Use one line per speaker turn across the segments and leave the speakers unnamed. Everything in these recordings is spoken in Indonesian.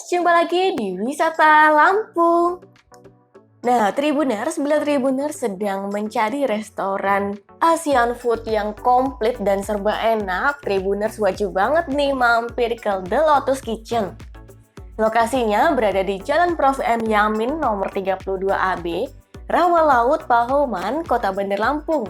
jumpa lagi di Wisata Lampung. Nah, Tribuners, bila Tribuners sedang mencari restoran Asian food yang komplit dan serba enak, Tribuners wajib banget nih mampir ke The Lotus Kitchen. Lokasinya berada di Jalan Prof. M. Yamin nomor 32 AB, Rawa Laut, Pahoman, Kota Bandar Lampung.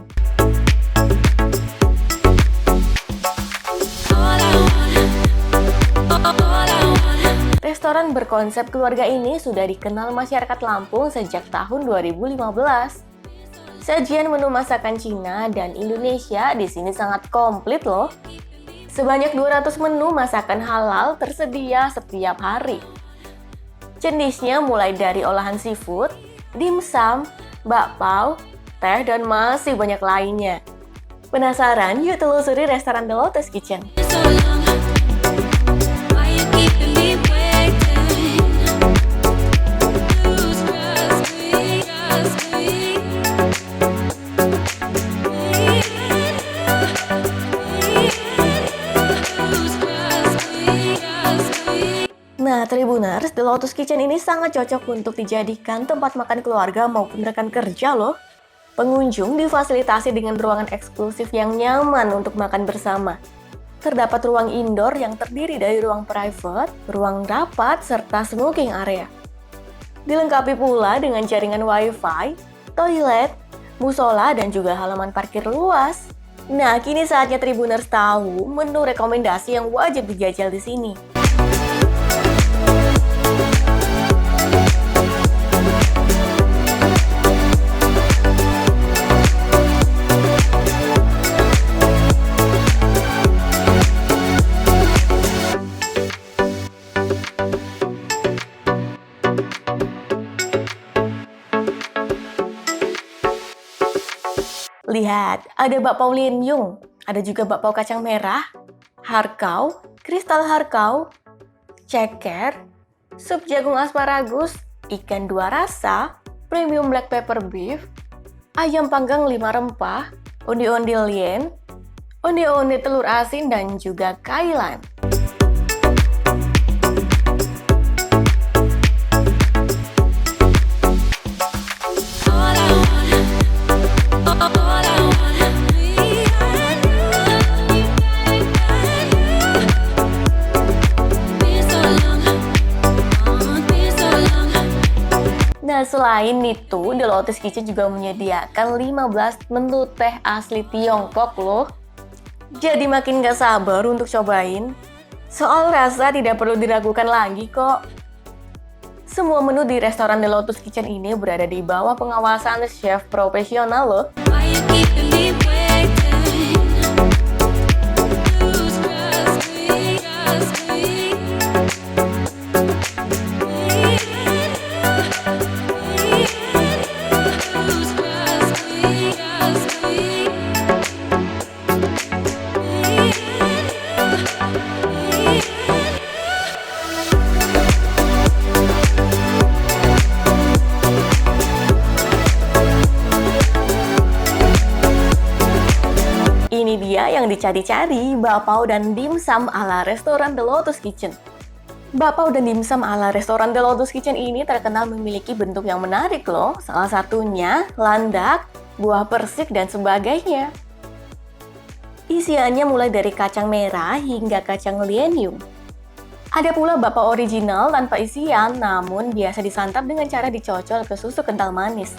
Restoran berkonsep keluarga ini sudah dikenal masyarakat Lampung sejak tahun 2015. Sajian menu masakan Cina dan Indonesia di sini sangat komplit loh. Sebanyak 200 menu masakan halal tersedia setiap hari. Jenisnya mulai dari olahan seafood, dimsum, bakpao, teh, dan masih banyak lainnya. Penasaran? Yuk telusuri restoran The Lotus Kitchen. Nah, Tribuners, The Lotus Kitchen ini sangat cocok untuk dijadikan tempat makan keluarga maupun rekan kerja loh. Pengunjung difasilitasi dengan ruangan eksklusif yang nyaman untuk makan bersama. Terdapat ruang indoor yang terdiri dari ruang private, ruang rapat, serta smoking area. Dilengkapi pula dengan jaringan wifi, toilet, musola, dan juga halaman parkir luas. Nah, kini saatnya Tribuners tahu menu rekomendasi yang wajib dijajal di sini. Lihat, ada bakpao Lien-yung, ada juga bakpao kacang merah, harkau, kristal harkau, ceker, sup jagung asparagus, ikan dua rasa, premium black pepper beef, ayam panggang 5 rempah, onde-onde lien, onde-onde telur asin, dan juga kailan. Nah, selain itu, The Lotus Kitchen juga menyediakan 15 menu teh asli Tiongkok loh. Jadi makin gak sabar untuk cobain. Soal rasa tidak perlu diragukan lagi kok. Semua menu di restoran The Lotus Kitchen ini berada di bawah pengawasan chef profesional loh. Ini dia yang dicari-cari, bakpao dan dimsum ala restoran The Lotus Kitchen. Bakpao dan dimsum ala restoran The Lotus Kitchen ini terkenal memiliki bentuk yang menarik loh. Salah satunya landak, buah persik, dan sebagainya. Isiannya mulai dari kacang merah hingga kacang Lien-yung. Ada pula bakpao original tanpa isian, namun biasa disantap dengan cara dicocol ke susu kental manis.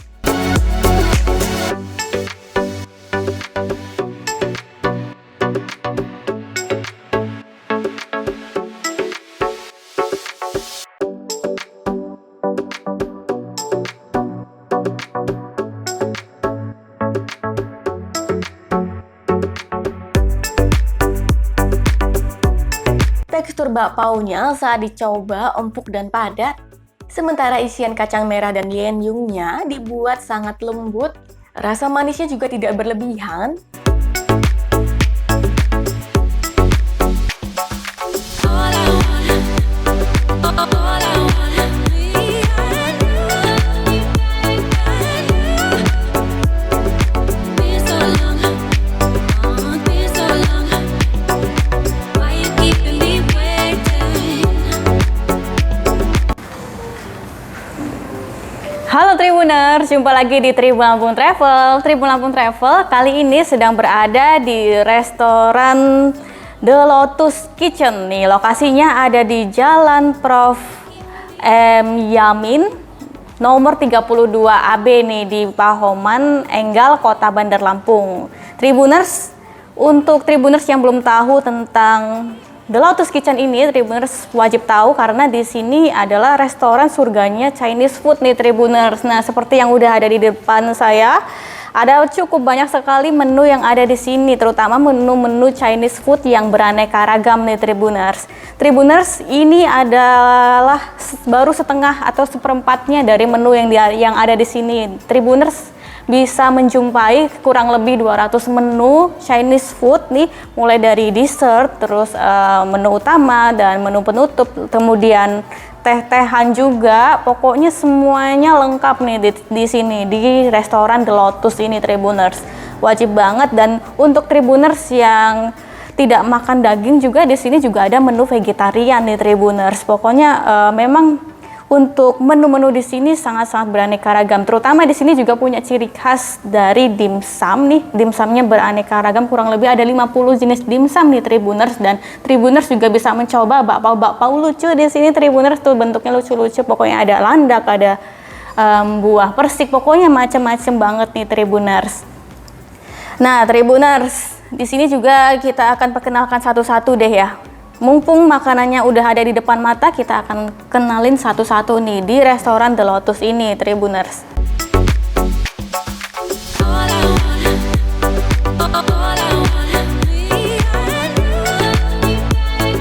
Tekstur bakpaonya saat dicoba empuk dan padat, sementara isian kacang merah dan Lien-yung-nya dibuat sangat lembut, rasa manisnya juga tidak berlebihan.
Halo Tribuners, jumpa lagi di Tribun Lampung Travel. Tribun Lampung Travel kali ini sedang berada di restoran The Lotus Kitchen. Nih, lokasinya ada di Jalan Prof. M. Yamin, nomor 32 AB nih di Pahoman, Enggal, Kota Bandar Lampung. Tribuners, untuk Tribuners yang belum tahu tentang The Lotus Kitchen ini, Tribuners wajib tahu karena di sini adalah restoran surganya Chinese food nih Tribuners. Nah, seperti yang udah ada di depan saya, ada cukup banyak sekali menu yang ada di sini, terutama menu-menu Chinese food yang beraneka ragam nih Tribuners. Tribuners, ini adalah baru setengah atau seperempatnya dari menu yang ada di sini. Tribuners bisa menjumpai kurang lebih 200 menu Chinese food nih, mulai dari dessert, terus menu utama dan menu penutup, kemudian teh-tehan juga. Pokoknya semuanya lengkap nih di sini di restoran The Lotus ini Tribuners. Wajib banget. Dan untuk Tribuners yang tidak makan daging juga di sini juga ada menu vegetarian nih Tribuners. Pokoknya memang untuk menu-menu di sini sangat-sangat beraneka ragam. Terutama di sini juga punya ciri khas dari dimsum nih. Dimsumnya beraneka ragam, kurang lebih ada 50 jenis dimsum nih Tribuners, dan Tribuners juga bisa mencoba bakpao lucu di sini Tribuners, tuh bentuknya lucu-lucu. Pokoknya ada landak, ada buah persik, pokoknya macam-macam banget nih Tribuners. Nah, Tribuners, di sini juga kita akan perkenalkan satu-satu deh ya. Mumpung makanannya udah ada di depan mata, kita akan kenalin satu-satu nih di restoran The Lotus ini, Tribuners.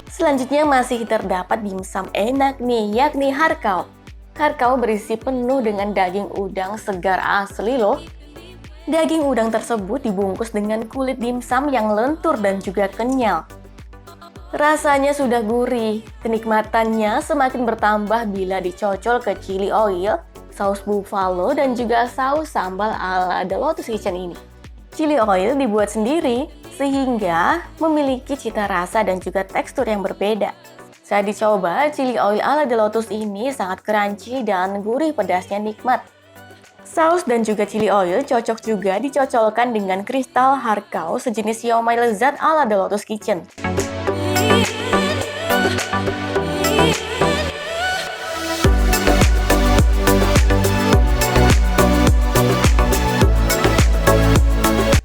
Selanjutnya masih terdapat dimsum enak nih, yakni harkao. Harkao berisi penuh dengan daging udang segar asli loh. Daging udang tersebut dibungkus dengan kulit dimsum yang lentur dan juga kenyal. Rasanya sudah gurih, kenikmatannya semakin bertambah bila dicocol ke chili oil, saus buffalo, dan juga saus sambal ala The Lotus Kitchen ini. Chili oil dibuat sendiri, sehingga memiliki cita rasa dan juga tekstur yang berbeda. Saat dicoba, chili oil ala The Lotus ini sangat crunchy dan gurih, pedasnya nikmat. Saus dan juga chili oil cocok juga dicocolkan dengan kristal harkao, sejenis siomay lezat ala The Lotus Kitchen.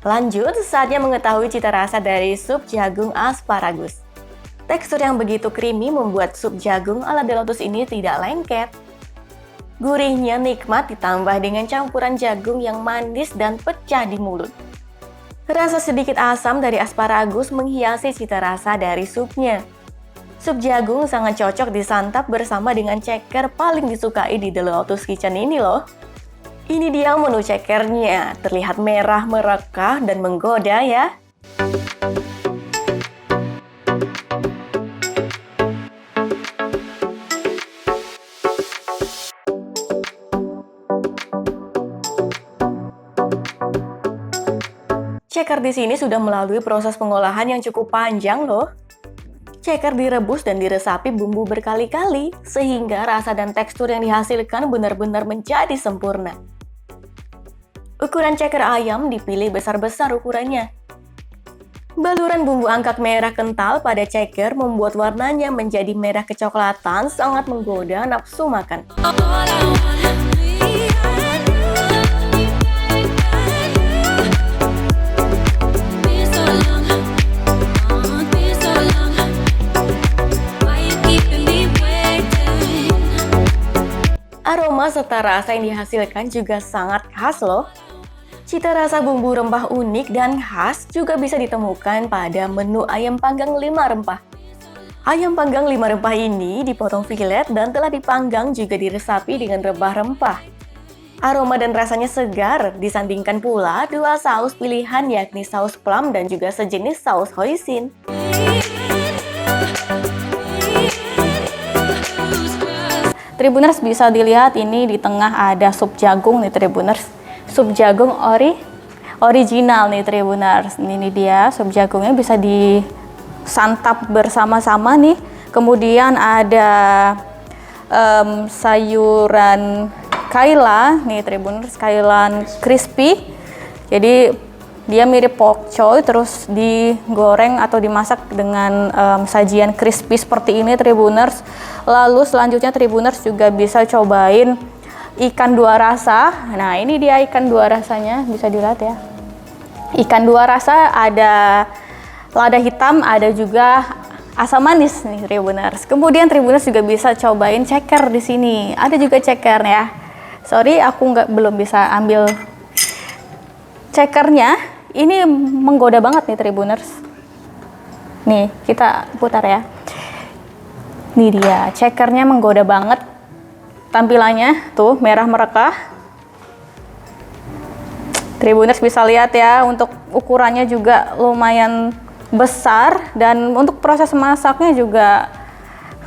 Lanjut, saatnya mengetahui cita rasa dari sup jagung asparagus. Tekstur yang begitu creamy membuat sup jagung ala The Lotus ini tidak lengket. Gurihnya nikmat ditambah dengan campuran jagung yang manis dan pecah di mulut. Rasa sedikit asam dari asparagus menghiasi cita rasa dari supnya. Sup jagung sangat cocok disantap bersama dengan ceker paling disukai di The Lotus Kitchen ini loh. Ini dia menu cekernya, terlihat merah merekah dan menggoda ya. Ceker di sini sudah melalui proses pengolahan yang cukup panjang loh. Ceker direbus dan diresapi bumbu berkali-kali, sehingga rasa dan tekstur yang dihasilkan benar-benar menjadi sempurna. Ukuran ceker ayam dipilih besar-besar ukurannya. Baluran bumbu angkat merah kental pada ceker membuat warnanya menjadi merah kecoklatan, sangat menggoda nafsu makan. Aroma serta rasa yang dihasilkan juga sangat khas loh. Cita rasa bumbu rempah unik dan khas juga bisa ditemukan pada menu ayam panggang 5 rempah. Ayam panggang 5 rempah ini dipotong filet dan telah dipanggang juga diresapi dengan rempah-rempah. Aroma dan rasanya segar, disandingkan pula 2 saus pilihan yakni saus plum dan juga sejenis saus hoisin.
Tribuners, bisa dilihat ini di tengah ada sup jagung nih Tribuners. Sup jagung original nih Tribuners. Ini dia sup jagungnya, bisa disantap bersama-sama nih. Kemudian ada sayuran kaila nih Tribuners, kailan crispy. Jadi dia mirip pork choy terus digoreng atau dimasak dengan sajian crispy seperti ini Tribuners. Lalu selanjutnya Tribuners juga bisa cobain ikan dua rasa. Nah, ini dia ikan dua rasanya, bisa dilihat ya. Ikan dua rasa, ada lada hitam, ada juga asam manis nih Tribuners. Kemudian Tribuners juga bisa cobain ceker di sini. Ada juga ceker ya. Sorry, aku belum bisa ambil cekernya. Ini menggoda banget nih Tribuners. Nih, kita putar ya. Nih dia, cekernya menggoda banget. Tampilannya tuh merah merekah. Tribuners bisa lihat ya, untuk ukurannya juga lumayan besar dan untuk proses masaknya juga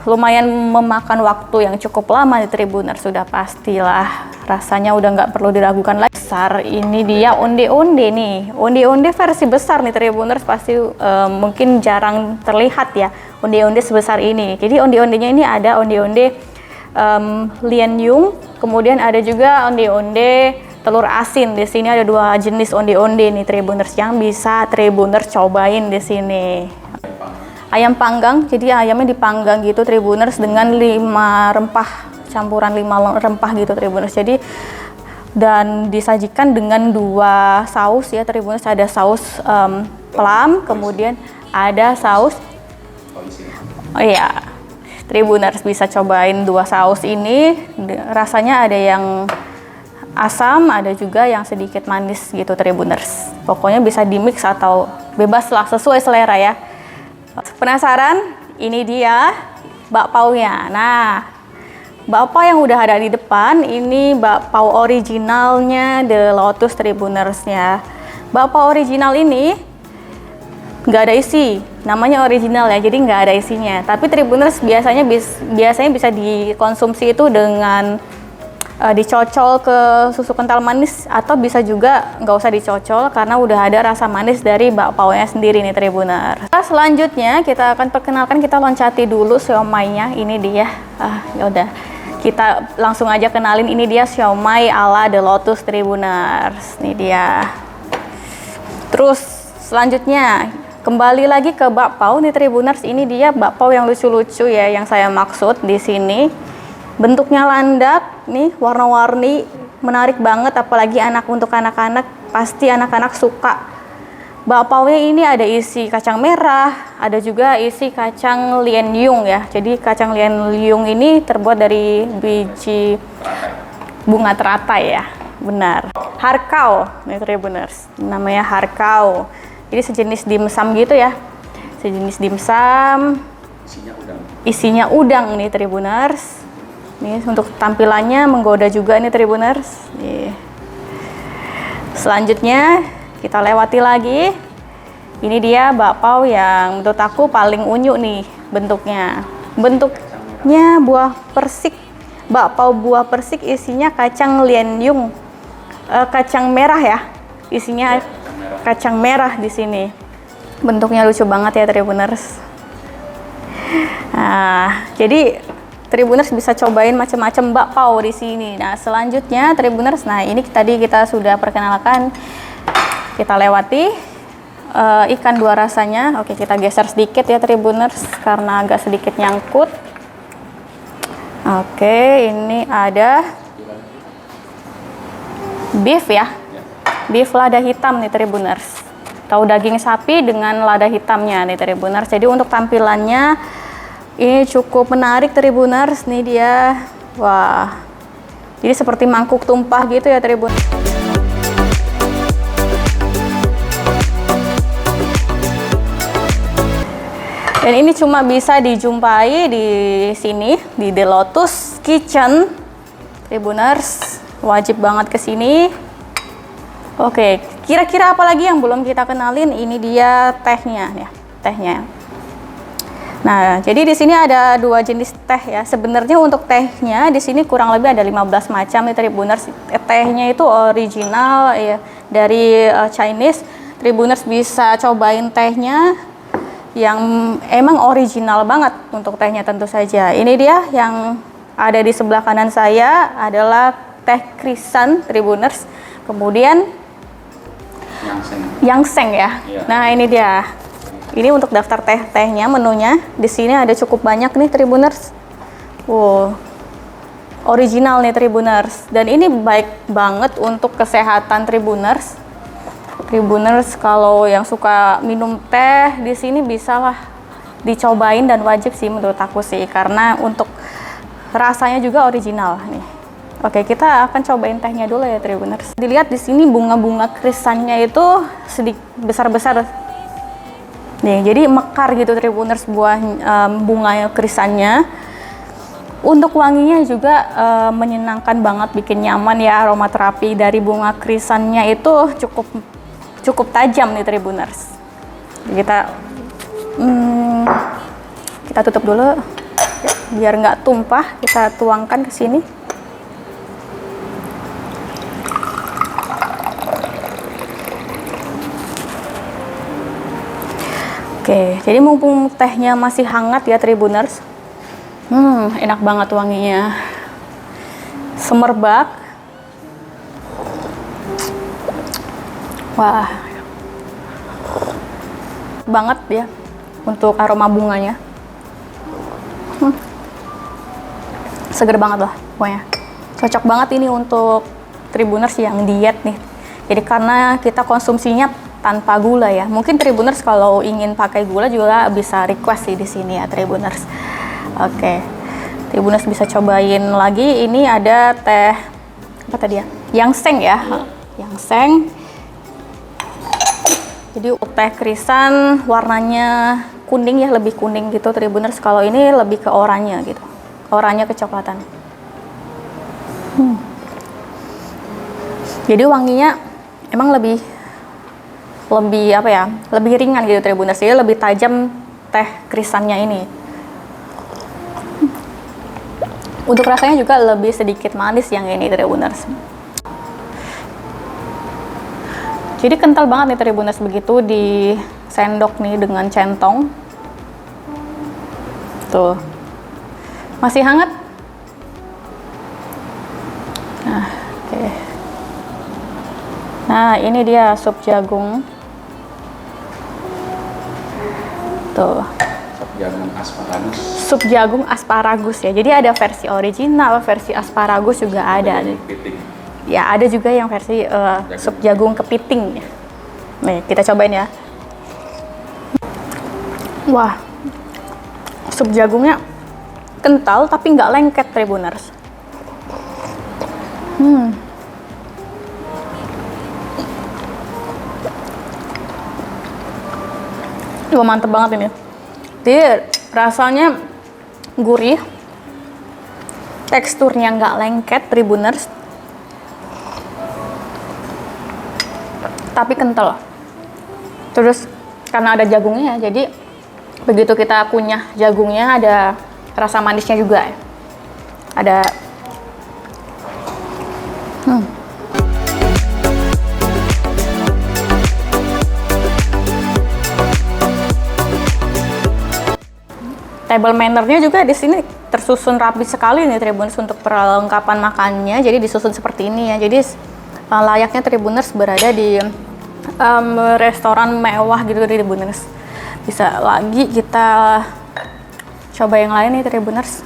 lumayan memakan waktu yang cukup lama di Tribuners. Sudah pastilah rasanya udah nggak perlu diragukan lagi. Besar, ini dia onde-onde nih, onde-onde versi besar nih Tribuners, pasti mungkin jarang terlihat ya onde-onde sebesar ini. Jadi onde-ondenya ini ada onde-onde lian yung, kemudian ada juga onde-onde telur asin. Di sini ada dua jenis onde-onde nih Tribuners yang bisa Tribuners cobain di sini. Ayam panggang, jadi ayamnya dipanggang gitu Tribuners dengan 5 rempah, campuran 5 rempah gitu Tribuners. Jadi dan disajikan dengan 2 saus ya Tribuners, ada saus plum, kemudian ada saus Tribuners bisa cobain 2 saus ini. Rasanya ada yang asam, ada juga yang sedikit manis gitu Tribuners. Pokoknya bisa dimix atau bebas lah, sesuai selera ya. Penasaran? Ini dia bakpaunya. Nah, bakpao yang udah ada di depan ini bakpao originalnya The Lotus Tribunersnya. Bakpao original ini nggak ada isi, namanya original ya, jadi nggak ada isinya. Tapi Tribuners biasanya bisa dikonsumsi itu dengan dicocol ke susu kental manis, atau bisa juga nggak usah dicocol karena udah ada rasa manis dari bakpaonya sendiri nih Tribuners. Selanjutnya kita akan perkenalkan, kita loncati dulu siomainya. Ini dia. Ya udah, kita langsung aja kenalin, ini dia siomay ala The Lotus Tribuners. Ini dia. Terus selanjutnya kembali lagi ke bakpao nih Tribuners. Ini dia bakpao yang lucu-lucu ya, yang saya maksud di sini. Bentuknya landak nih, warna-warni, menarik banget, apalagi untuk anak-anak, pasti anak-anak suka. Bakpaonya ini ada isi kacang merah, ada juga isi kacang lian yung ya. Jadi kacang lian yung ini terbuat dari biji bunga teratai ya, benar. Harkau nih Tribuners, namanya harkau. Jadi sejenis dimsum gitu ya, sejenis dimsum. Isinya udang nih Tribuners. Nih untuk tampilannya menggoda juga nih Tribuners. Nih. Selanjutnya kita lewati lagi. Ini dia bakpao yang menurut aku paling unyu nih bentuknya. Bentuknya buah persik. Bakpao buah persik, isinya kacang lian yung. Kacang merah ya. Isinya kacang merah di sini. Bentuknya lucu banget ya Tribuners. Nah, jadi Tribuners bisa cobain macam-macam bakpao di sini. Nah, selanjutnya Tribuners, nah ini tadi kita sudah perkenalkan, kita lewati ikan dua rasanya. Oke, kita geser sedikit ya Tribuners karena agak sedikit nyangkut. Oke, ini ada beef ya, beef lada hitam nih Tribuners. Tahu daging sapi dengan lada hitamnya nih Tribuners. Jadi untuk tampilannya ini cukup menarik Tribuners, nih dia. Wah, jadi seperti mangkuk tumpah gitu ya Tribuners. Dan ini cuma bisa dijumpai di sini, di The Lotus Kitchen Tribuners. Wajib banget ke sini. Oke, kira-kira apa lagi yang belum kita kenalin? Ini dia tehnya ya, tehnya. Nah, jadi di sini ada 2 jenis teh ya. Sebenarnya untuk tehnya di sini kurang lebih ada 15 macam nih Tribuners. Tehnya itu original ya dari Chinese. Tribuners bisa cobain tehnya yang emang original banget untuk tehnya tentu saja. Ini dia yang ada di sebelah kanan saya adalah teh krisan Tribuners. Kemudian Yangseng ya.
Iya.
Nah, ini dia. Ini untuk daftar teh-tehnya, menunya. Di sini ada cukup banyak nih Tribuners. Wow. Original nih Tribuners. Dan ini baik banget untuk kesehatan Tribuners. Tribuners kalau yang suka minum teh di sini bisalah dicobain dan wajib sih menurut aku sih, karena untuk rasanya juga original nih. Oke, kita akan cobain tehnya dulu ya Tribuners. Dilihat di sini bunga-bunga krisannya itu sedikit besar-besar. Nih, jadi mekar gitu Tribuners buah bunga krisannya. Untuk wanginya juga menyenangkan banget, bikin nyaman ya. Aromaterapi dari bunga krisannya itu cukup tajam nih Tribuners. Kita tutup dulu biar nggak tumpah. Kita tuangkan ke sini. Oke, jadi mumpung tehnya masih hangat ya Tribuners. Enak banget wanginya. Semerbak. Wah. Banget ya untuk aroma bunganya. Seger banget lah pokoknya. Cocok banget ini untuk Tribuners yang diet nih. Jadi karena kita konsumsinya tanpa gula ya. Mungkin Tribuners kalau ingin pakai gula juga bisa request sih di sini ya Tribuners. Oke. Tribuners bisa cobain lagi. Ini ada teh apa tadi ya? Yangseng ya. Yangseng. Jadi teh krisan warnanya kuning ya, lebih kuning gitu Tribuners. Kalau ini lebih ke oranye gitu. Oranye kecoklatan. Jadi wanginya emang lebih apa ya, lebih ringan gitu Tribuners, jadi lebih tajam teh krisannya ini. Untuk rasanya juga lebih sedikit manis yang ini Tribuners. Jadi kental banget nih Tribuners, begitu di sendok nih dengan centong. Tuh. Masih hangat. Nah, oke. Nah, ini dia sup jagung. Tuh.
Sup jagung asparagus.
Sup jagung asparagus ya. Jadi ada versi original, versi asparagus juga ada.
Kepiting.
Ya, ada juga yang versi sup jagung kepiting. Nih, kita cobain ya. Wah. Sup jagungnya kental tapi nggak lengket Tribuners. Wah, mantep banget ini. Jadi rasanya gurih, teksturnya nggak lengket Tribuners, tapi kental. Terus karena ada jagungnya ya, jadi begitu kita kunyah jagungnya ada rasa manisnya juga. Ada table manner-nya juga di sini tersusun rapi sekali nih Tribuners untuk perlengkapan makannya. Jadi disusun seperti ini ya. Jadi layaknya Tribuners berada di restoran mewah gitu Tribuners. Bisa lagi kita coba yang lain nih Tribuners.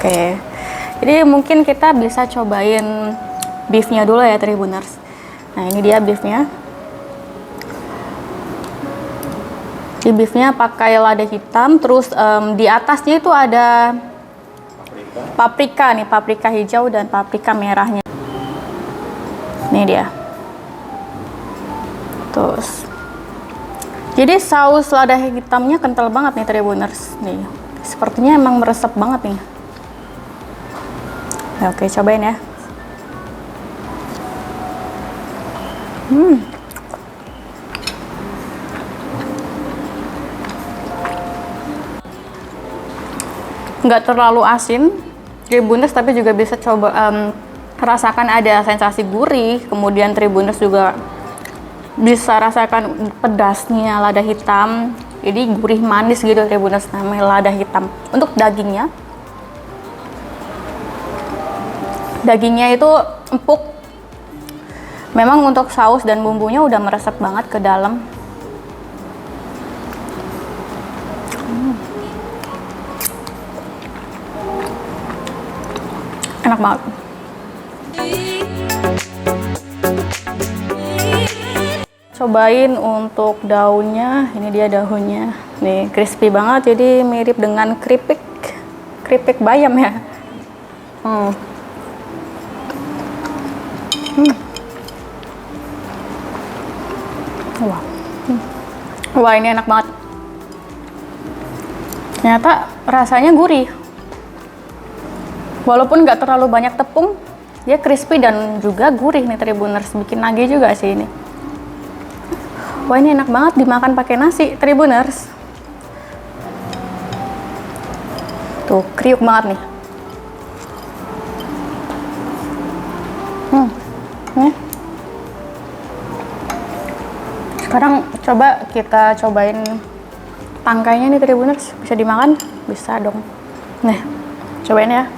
Oke. Jadi mungkin kita bisa cobain beefnya dulu ya Tribuners. Nah, ini dia beefnya. Di beefnya pakai lada hitam, terus di atasnya itu ada paprika nih, paprika hijau dan paprika merahnya. Ini dia. Terus, jadi saus lada hitamnya kental banget nih Tribuners. Nih, sepertinya emang meresap banget nih. Ya, oke, cobain ya. Nggak terlalu asin Tribuners, tapi juga bisa coba rasakan ada sensasi gurih. Kemudian Tribuners juga bisa rasakan pedasnya lada hitam, jadi gurih manis gitu Tribuners, namanya lada hitam. Untuk dagingnya Dagingnya itu empuk. Memang untuk saus dan bumbunya udah meresap banget ke dalam. Enak banget. Cobain untuk daunnya. Ini dia daunnya. Nih, crispy banget, jadi mirip dengan keripik bayam ya. Wah. Wah, ini enak banget. Ternyata rasanya gurih. Walaupun nggak terlalu banyak tepung, dia crispy dan juga gurih nih Tribuners. Bikin nagih juga sih ini. Wah, ini enak banget dimakan pakai nasi Tribuners. Tuh, kriuk banget nih. Nih. Sekarang coba kita cobain tangkainya nih Tribuners. Bisa dimakan? Bisa dong. Nih, cobain ya.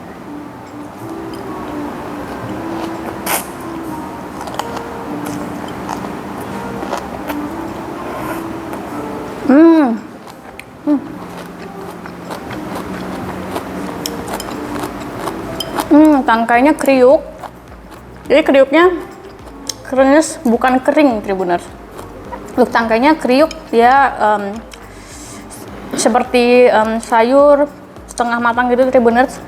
Tangkainya kriuk. Jadi kriuknya krenyes, bukan kering Tribuners. Look, tangkainya kriuk, dia seperti sayur setengah matang gitu Tribuners.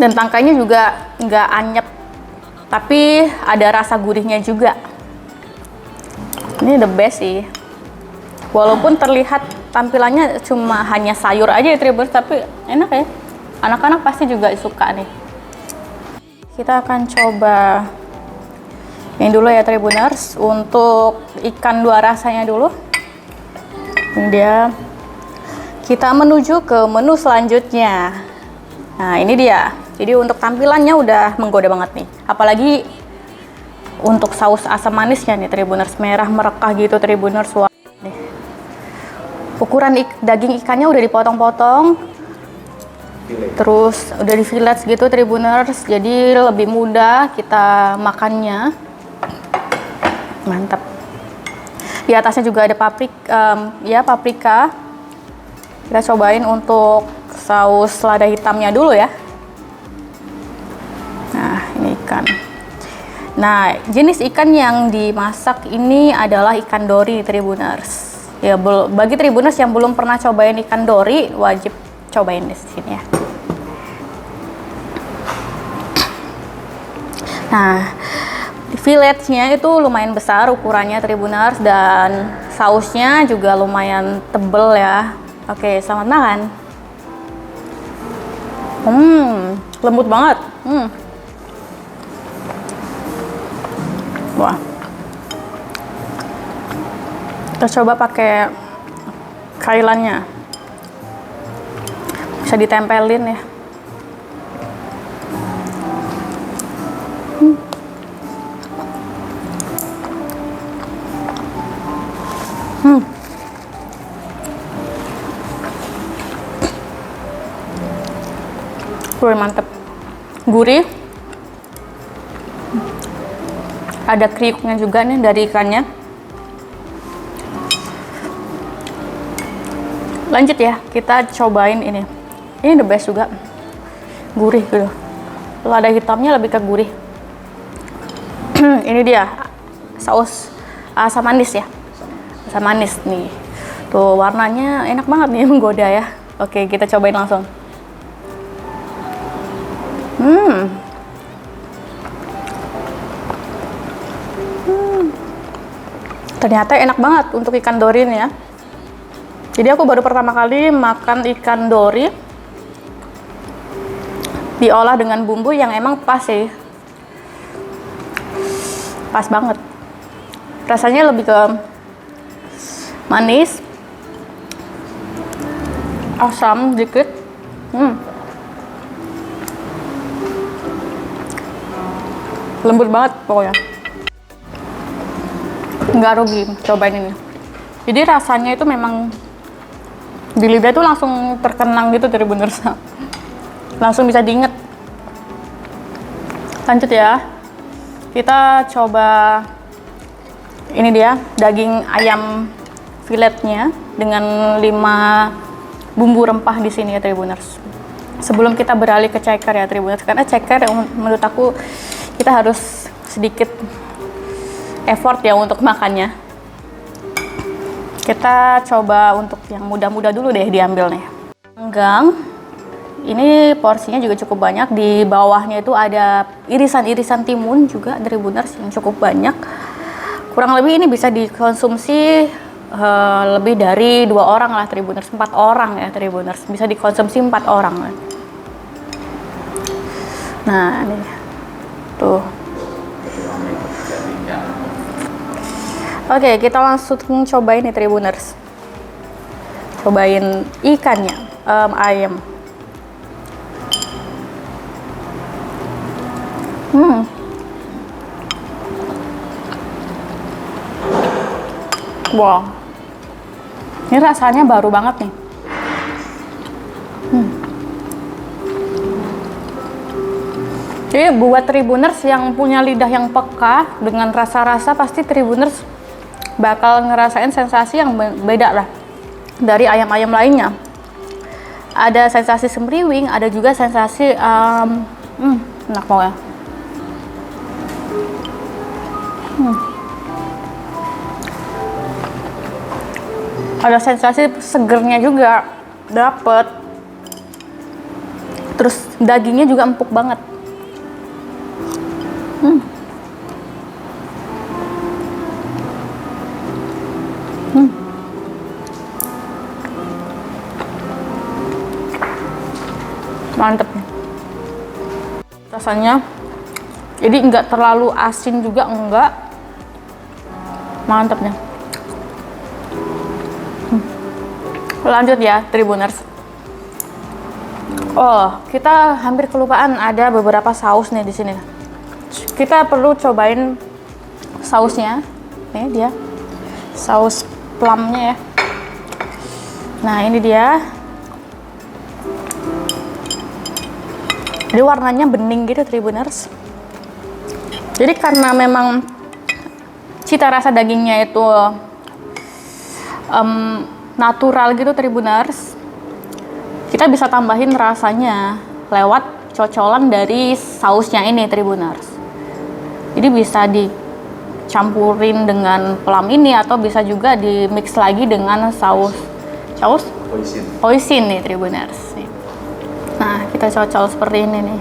Dan tangkainya juga nggak anyep, tapi ada rasa gurihnya juga. Ini the best sih. Walaupun terlihat tampilannya cuma hanya sayur aja ya Tribuners, tapi enak ya. Anak-anak pasti juga suka nih. Kita akan coba ini dulu ya Tribuners. Untuk ikan dua rasanya dulu. Ini dia. Kita menuju ke menu selanjutnya. Nah, ini dia. Jadi untuk tampilannya udah menggoda banget nih. Apalagi untuk saus asam manisnya nih Tribuners, merah merekah gitu Tribuners. Wah, nih. Ukuran daging ikannya udah dipotong-potong. Terus udah di fillet gitu Tribuners, jadi lebih mudah kita makannya. Mantap. Di atasnya juga ada paprika. Kita cobain untuk saus lada hitamnya dulu ya. Nah, ini ikan. Nah, jenis ikan yang dimasak ini adalah ikan dori Tribuners. Ya, bagi Tribuners yang belum pernah cobain ikan dori, wajib cobain di sini ya. Nah, filletnya itu lumayan besar ukurannya Tribuners, dan sausnya juga lumayan tebel ya. Oke, selamat makan. Lembut banget. Wah. Kita coba pakai kailannya. Bisa ditempelin ya. Mantep, gurih, ada kriuknya juga nih dari ikannya. Lanjut ya, kita cobain ini the best juga, gurih gitu. Lada hitamnya lebih ke gurih. Ini dia saus asam manis ya, asam manis nih. Tuh warnanya enak banget nih, menggoda ya. Oke, kita cobain langsung. Ternyata enak banget untuk ikan dori nih ya. Jadi aku baru pertama kali makan ikan dori diolah dengan bumbu yang emang pas sih. Pas banget. Rasanya lebih ke manis, asam dikit. Lembut banget pokoknya. Nggak rugi cobain ini. Jadi rasanya itu memang di lidah tuh langsung terkenang gitu Tribuners. Langsung bisa diinget Lanjut ya. Kita coba ini dia daging ayam filetnya dengan 5 bumbu rempah di sini ya Tribuners. Sebelum kita beralih ke ceker ya Tribuners, karena ceker menurut aku kita harus sedikit effort ya untuk makannya. Kita coba untuk yang muda-muda dulu deh diambil nih. Panggang. Ini porsinya juga cukup banyak. Di bawahnya itu ada irisan-irisan timun juga Tribuners yang cukup banyak. Kurang lebih ini bisa dikonsumsi lebih dari 2 orang lah Tribuners, 4 orang ya Tribuners. Bisa dikonsumsi 4 orang. Nah, ini tuh. Oke, kita langsung cobain nih Tribuners. Cobain ikannya, ayam. Wow, ini rasanya baru banget nih. Jadi buat Tribuners yang punya lidah yang peka dengan rasa-rasa, pasti Tribuners bakal ngerasain sensasi yang beda lah dari ayam-ayam lainnya. Ada sensasi semriwing, ada juga sensasi enak banget. Ada sensasi segernya juga dapet. Terus dagingnya juga empuk banget. Mantep nih. Rasanya jadi nggak terlalu asin juga, enggak. Mantep nih. Lanjut ya Tribuners. Oh, kita hampir kelupaan ada beberapa saus nih di sini. Kita perlu cobain sausnya. Nih dia. Saus plumnya ya. Nah, ini dia. Jadi warnanya bening gitu Tribuners. Jadi karena memang cita rasa dagingnya itu natural gitu Tribuners, kita bisa tambahin rasanya lewat cocolan dari sausnya ini Tribuners. Jadi bisa dicampurin dengan plum ini atau bisa juga di mix lagi dengan saus hoisin nih Tribuners. Nah, kita cocol seperti ini nih.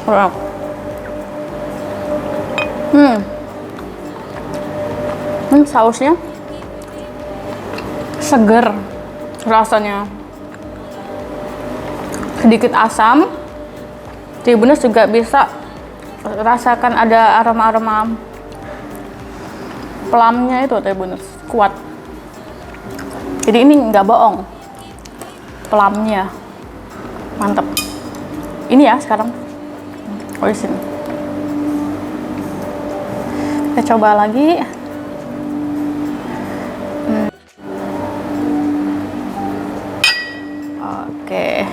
Wow. Sausnya seger rasanya, sedikit asam. Tribuners juga bisa rasakan ada aroma-aroma plumnya itu Tribuners, kuat. Jadi ini nggak bohong, plumnya mantap. Ini ya sekarang hoisin. Kita coba lagi. Oke.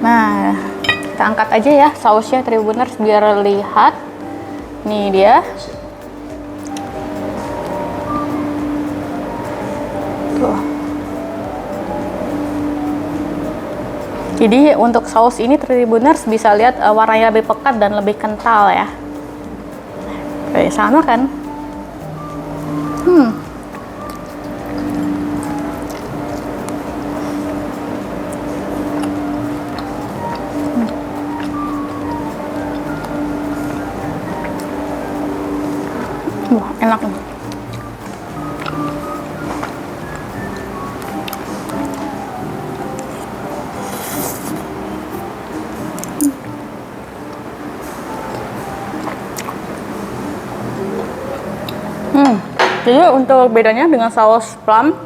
Nah, kita angkat aja ya sausnya Tribuners biar lihat. Nih dia. Tuh. Jadi untuk saus ini Tribuners bisa lihat warnanya lebih pekat dan lebih kental ya. Oke, sama kan? Wah, enak nih. Jadi untuk bedanya dengan saus plum,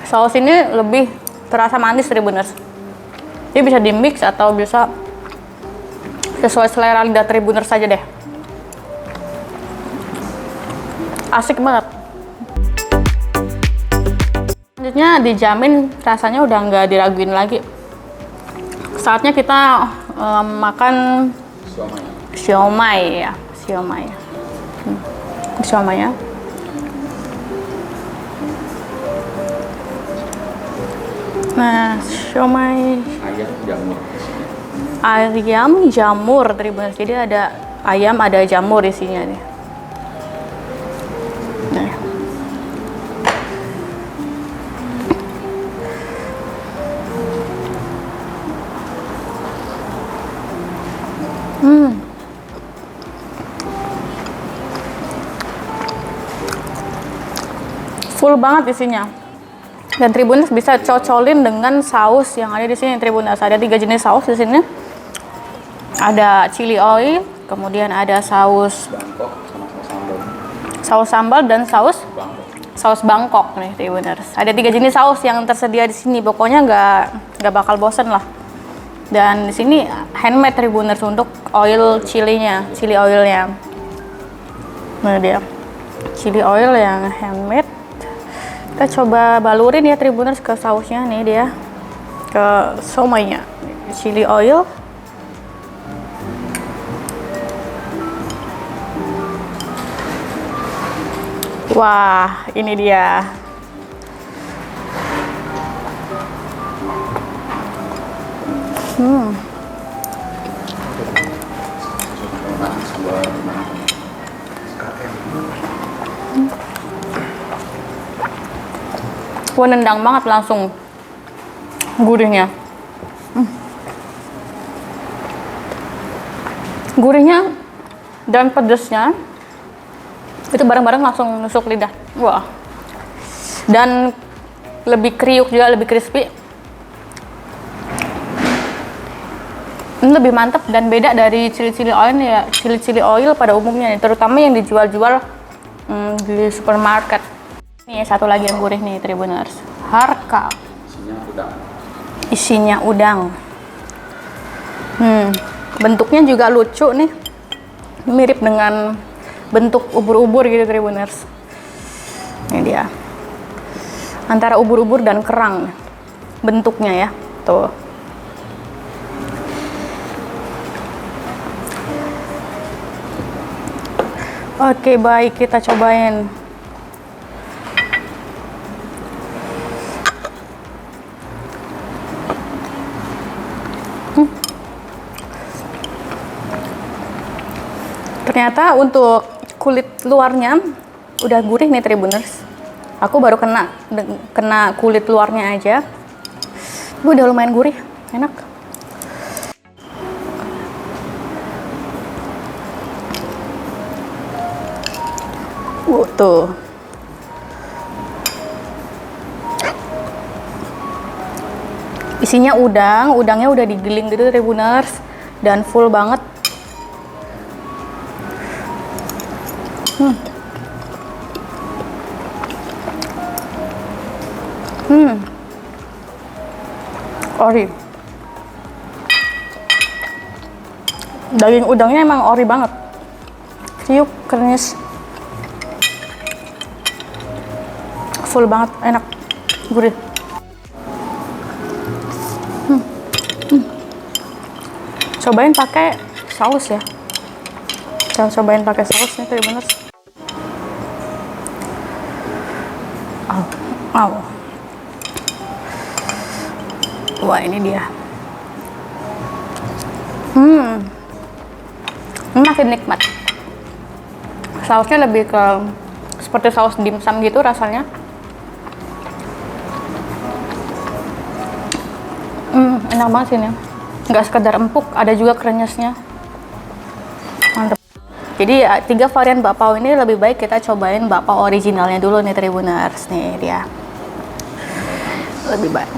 saus ini lebih terasa manis Tribuners. Dia bisa di mix atau bisa Sesuai selera lidah Tribuners saja deh. Asik banget. Selanjutnya dijamin rasanya udah nggak diraguin lagi. Saatnya kita makan siomay ya, siomay. Siomay ya. Nah, siomay
Ayam jamur.
ayam jamur Tribuners. Jadi ada ayam, ada jamur isinya nih. Nah. Full banget isinya. Dan Tribuners bisa cocolin dengan saus yang ada di sini Tribuners. Ada 3 jenis saus di sini. Ada chili oil, kemudian ada saus
Bangkok sama sambal.
saus sambal dan saus
Bangkok.
Bangkok nih Tribuners. Ada 3 jenis saus yang tersedia di sini. Pokoknya nggak bakal bosen lah. Dan di sini handmade Tribuners untuk oil chilinya, chili oilnya. Nah dia, chili oil yang handmade. Kita coba balurin ya Tribuners ke sausnya nih dia, ke somaynya, chili oil. Wah, ini dia. Wah, nendang banget langsung gurihnya. Gurihnya dan pedesnya itu bareng-bareng langsung nusuk lidah. Wah. Dan lebih kriuk juga, lebih crispy. Ini lebih mantap dan beda dari chili oil ya, chili oil pada umumnya nih, terutama yang dijual-jual di supermarket. Nih satu lagi yang gurih nih Tribuners, harka.
Isinya udang.
Isinya udang. Bentuknya juga lucu nih, mirip dengan bentuk ubur-ubur gitu Tribuners. Ini dia, antara ubur-ubur dan kerang bentuknya ya, tuh. Oke, baik, kita cobain. Ternyata untuk kulit luarnya udah gurih nih Tribuners. Aku baru kena kulit luarnya aja. Udah lumayan gurih, enak. Tuh. Isinya udangnya udah digiling gitu Tribuners, dan full banget. Ori. Daging udangnya emang ori banget. Kriuk, krenyes. Full banget, enak, gurih. Cobain pakai saus ya. Cobain pakai saus nih Tribuners. Wah, ini dia. Makin nikmat. Sausnya lebih ke seperti saus dimsum gitu rasanya. Enak banget sih ini. Nggak sekedar empuk, ada juga krenyesnya. Mantep. Jadi 3 varian bakpao ini lebih baik kita cobain bakpao originalnya dulu nih Tribuners. Nih dia. Lebih baik.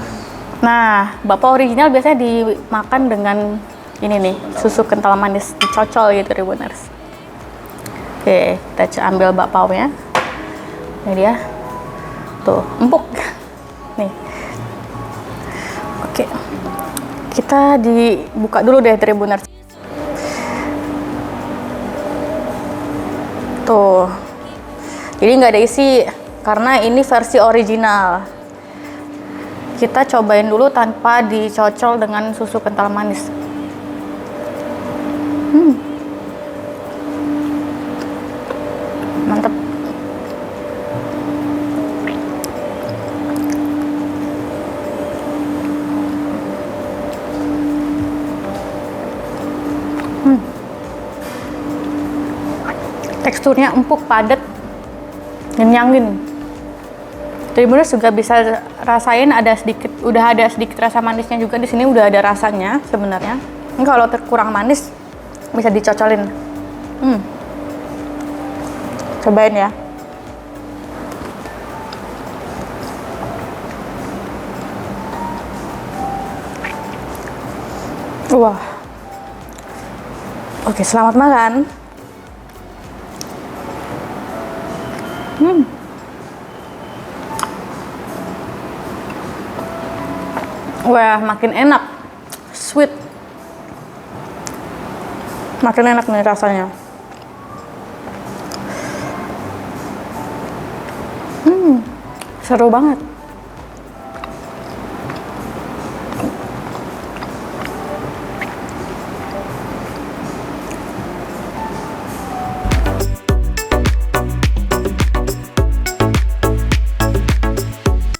Nah, bakpao original biasanya dimakan dengan ini nih, susu kental manis dicocol gitu Tribuners. Oke, kita ambil bakpaonya. Ini dia. Tuh, empuk. Nih. Oke. Kita dibuka dulu deh Tribuners. Tuh. Jadi nggak ada isi karena ini versi original. Kita cobain dulu tanpa dicocol dengan susu kental manis. Mantep. Teksturnya empuk, padat, ngenyangin. Tribuners juga bisa rasain udah ada sedikit rasa manisnya juga di sini, udah ada rasanya sebenarnya. Ini kalau kurang manis bisa dicocolin. Cobain ya. Wah. Oke, selamat makan. Wah, makin enak. Sweet. Makin enak nih rasanya. Seru banget.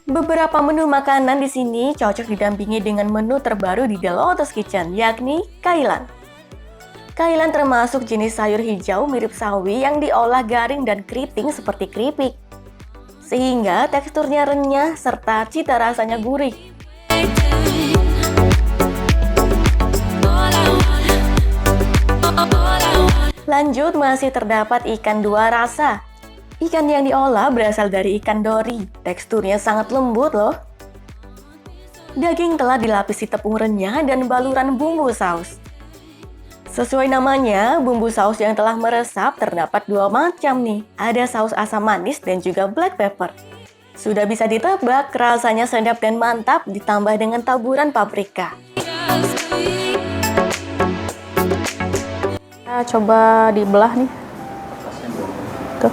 Beberapa menu makanan di sini cocok didampingi dengan menu terbaru di The Lotus Kitchen, yakni kailan. Kailan termasuk jenis sayur hijau mirip sawi yang diolah garing dan keriting seperti keripik. Sehingga teksturnya renyah serta cita rasanya gurih. Lanjut, masih terdapat ikan dua rasa. Ikan yang diolah berasal dari ikan dori. Teksturnya sangat lembut loh. Daging telah dilapisi tepung renyah dan baluran bumbu saus. Sesuai namanya, bumbu saus yang telah meresap terdapat dua macam nih. Ada saus asam manis dan juga black pepper. Sudah bisa ditebak, rasanya sedap dan mantap ditambah dengan taburan paprika.
Kita coba dibelah nih. Tuh.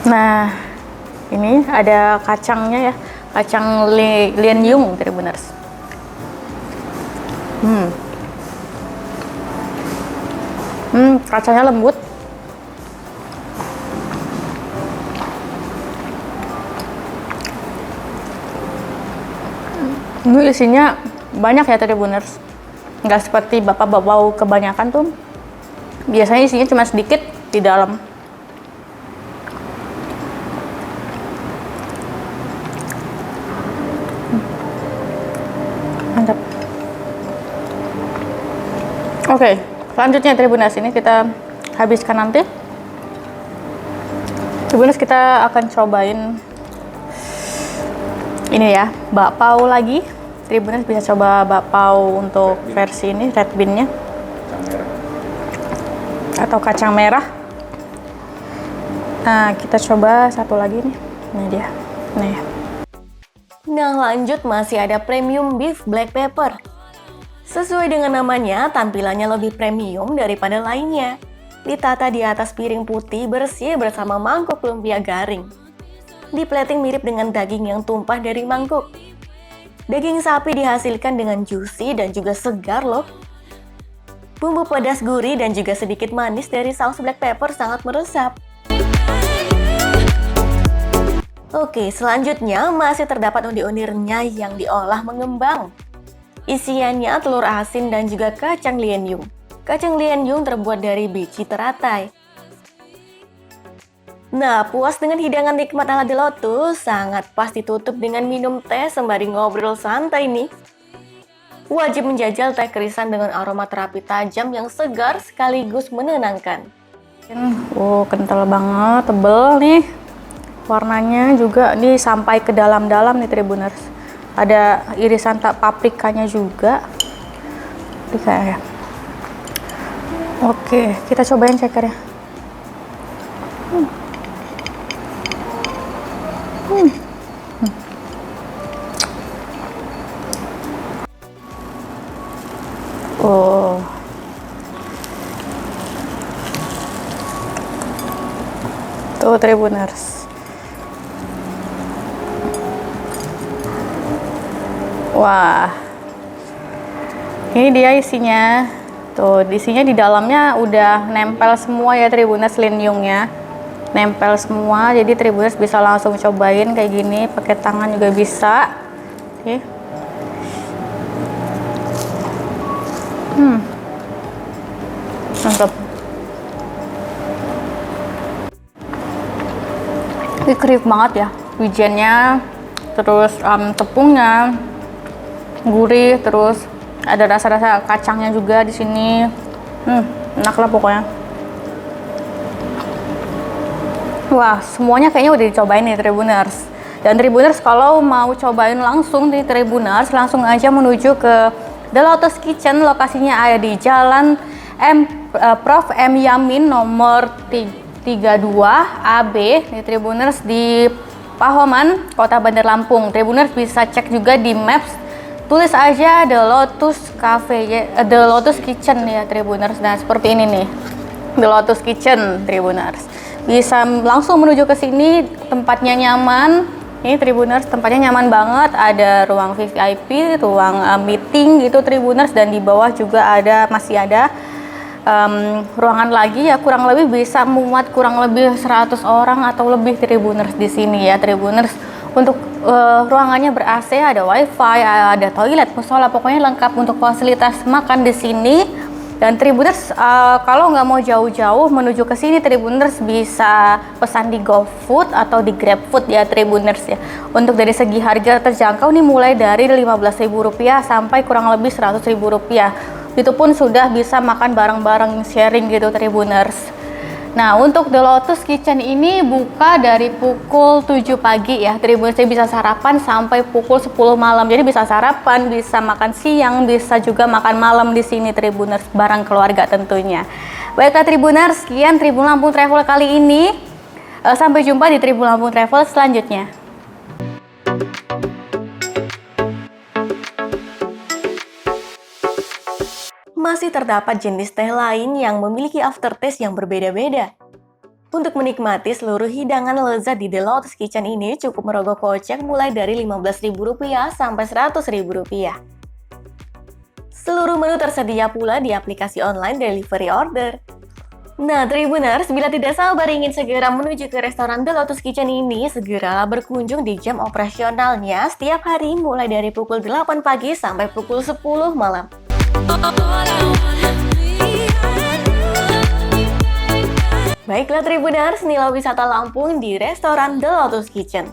Nah, ini ada kacangnya ya, kacang Lianyung Tribuners. Kacangnya lembut. Ini isinya banyak ya Tribuners. Nggak seperti bapak-bapak kebanyakan tuh. Biasanya isinya cuma sedikit di dalam. Mantap. Oke, selanjutnya Tribuners, ini kita habiskan nanti. Tribuners, kita akan cobain ini ya, bakpao lagi. Tribuners bisa coba bakpao untuk versi ini, red bean-nya atau kacang merah. Nah, kita coba satu lagi nih. Ini dia. Nih.
Nah, lanjut masih ada premium beef black pepper. Sesuai dengan namanya, tampilannya lebih premium daripada lainnya. Ditata di atas piring putih bersih bersama mangkuk lumpia garing. Di-plating mirip dengan daging yang tumpah dari mangkuk. Daging sapi dihasilkan dengan juicy dan juga segar loh. Bumbu pedas gurih dan juga sedikit manis dari saus black pepper sangat meresap. Oke, selanjutnya masih terdapat undi-undi renyah yang diolah mengembang. Isiannya telur asin dan juga kacang Lianyung. Kacang Lianyung terbuat dari biji teratai. Nah, puas dengan hidangan nikmat ala The Lotus, sangat pas ditutup dengan minum teh sembari ngobrol santai nih. Wajib menjajal teh kerisan dengan aroma terapi tajam yang segar sekaligus menenangkan.
Kental banget, tebel nih. Warnanya juga nih sampai ke dalam-dalam nih Tribuners. Ada irisan paprikanya juga. Ini kayak. Oke, kita cobain cekernya. Tuh Tribuners. Wah. Ini dia isinya. Tuh, isinya di dalamnya udah nempel semua ya Tribuners, liniungnya. Nempel semua, jadi Tribuners bisa langsung cobain kayak gini, pakai tangan juga bisa. Oke. Mantap. Ini kriuk banget ya, wijennya, terus tepungnya gurih, terus ada rasa-rasa kacangnya juga di sini. Enak lah pokoknya. Wah, semuanya kayaknya udah dicobain nih Tribuners. Dan Tribuners kalau mau cobain langsung di Tribuners, langsung aja menuju ke The Lotus Kitchen. Lokasinya ada di Jalan Prof. M. Yamin nomor 32 AB di Tribuners di Pahoman, Kota Bandar Lampung. Tribuners bisa cek juga di Maps, tulis aja The Lotus Cafe, The Lotus Kitchen ya Tribuners. Nah, seperti ini nih, The Lotus Kitchen Tribuners. Bisa langsung menuju ke sini, tempatnya nyaman. Ini Tribuners, tempatnya nyaman banget. Ada ruang VIP, ruang meeting gitu Tribuners, dan di bawah juga masih ada ruangan lagi ya, kurang lebih bisa muat kurang lebih 100 orang atau lebih Tribuners di sini ya Tribuners. Untuk ruangannya ber-AC, ada wifi, ada toilet, musola, pokoknya lengkap untuk fasilitas makan di sini. Dan Tribuners kalau nggak mau jauh-jauh menuju ke sini Tribuners bisa pesan di GoFood atau di GrabFood ya Tribuners ya. Untuk dari segi harga terjangkau nih, mulai dari Rp15.000 sampai kurang lebih Rp100.000. Itu pun sudah bisa makan bareng-bareng sharing gitu Tribuners. Nah, untuk The Lotus Kitchen ini buka dari pukul 7 pagi ya Tribuners, bisa sarapan sampai pukul 10 malam. Jadi bisa sarapan, bisa makan siang, bisa juga makan malam di sini Tribuners, bareng keluarga tentunya. Baiklah Tribuners, sekian Tribun Lampung Travel kali ini. Sampai jumpa di Tribun Lampung Travel selanjutnya.
Masih terdapat jenis teh lain yang memiliki aftertaste yang berbeda-beda. Untuk menikmati seluruh hidangan lezat di The Lotus Kitchen ini cukup merogoh kocek mulai dari Rp15.000 sampai Rp100.000. Seluruh menu tersedia pula di aplikasi online delivery order. Nah Tribuners, bila tidak sabar ingin segera menuju ke restoran The Lotus Kitchen ini, segeralah berkunjung di jam operasionalnya setiap hari mulai dari pukul 8 pagi sampai pukul 10 malam. Baiklah Tribuners, inilah wisata Lampung di restoran The Lotus Kitchen.